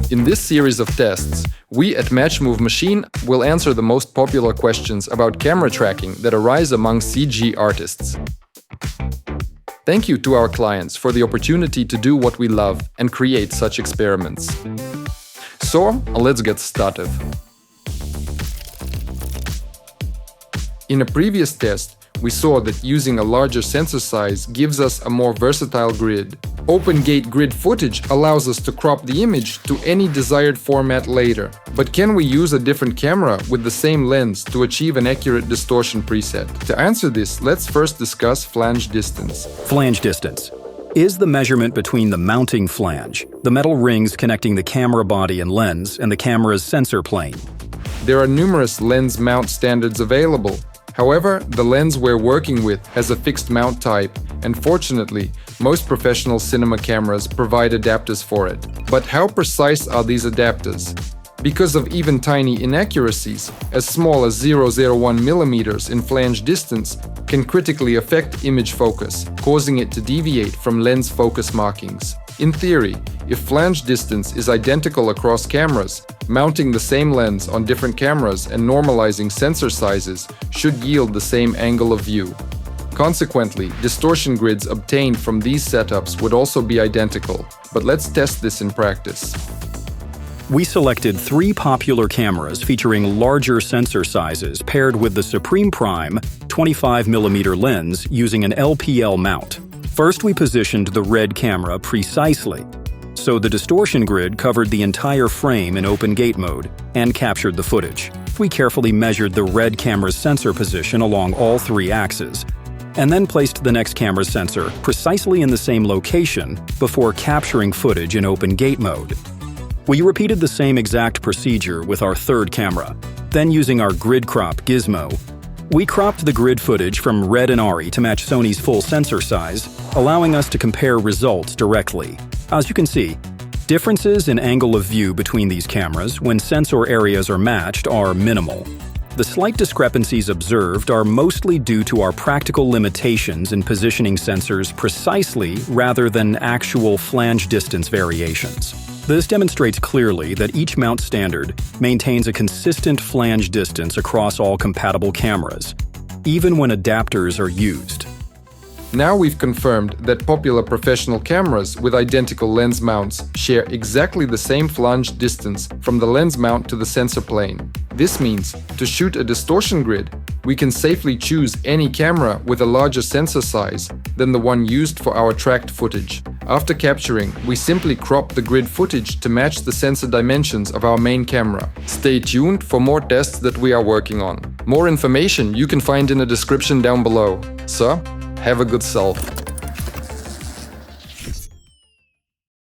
In this series of tests, we at Matchmove Machine will answer the most popular questions about camera tracking that arise among CG artists. Thank you to our clients for the opportunity to do what we love and create such experiments. So, let's get started. In a previous test, we saw that using a larger sensor size gives us a more versatile grid. Open gate grid footage allows us to crop the image to any desired format later. But can we use a different camera with the same lens to achieve an accurate distortion preset? To answer this, let's first discuss flange distance. Flange distance is the measurement between the mounting flange, the metal rings connecting the camera body and lens, and the camera's sensor plane. There are numerous lens mount standards available. However, the lens we're working with has a fixed mount type, and fortunately, most professional cinema cameras provide adapters for it. But how precise are these adapters? Because of even tiny inaccuracies, as small as 0.01 mm in flange distance can critically affect image focus, causing it to deviate from lens focus markings. In theory, if flange distance is identical across cameras, mounting the same lens on different cameras and normalizing sensor sizes should yield the same angle of view. Consequently, distortion grids obtained from these setups would also be identical, but let's test this in practice. We selected 3 popular cameras featuring larger sensor sizes paired with the Supreme Prime 25mm lens using an LPL mount. First, we positioned the red camera precisely, so the distortion grid covered the entire frame in open gate mode and captured the footage. We carefully measured the red camera's sensor position along all 3 axes, and then placed the next camera's sensor precisely in the same location before capturing footage in open gate mode. We repeated the same exact procedure with our third camera. Then, using our grid crop gizmo, we cropped the grid footage from Red and Ari to match Sony's full sensor size, allowing us to compare results directly. As you can see, differences in angle of view between these cameras when sensor areas are matched are minimal. The slight discrepancies observed are mostly due to our practical limitations in positioning sensors precisely rather than actual flange distance variations. This demonstrates clearly that each mount standard maintains a consistent flange distance across all compatible cameras, even when adapters are used. Now we've confirmed that popular professional cameras with identical lens mounts share exactly the same flange distance from the lens mount to the sensor plane. This means, to shoot a distortion grid, we can safely choose any camera with a larger sensor size than the one used for our tracked footage. After capturing, we simply crop the grid footage to match the sensor dimensions of our main camera. Stay tuned for more tests that we are working on. More information you can find in the description down below. So, have a good self.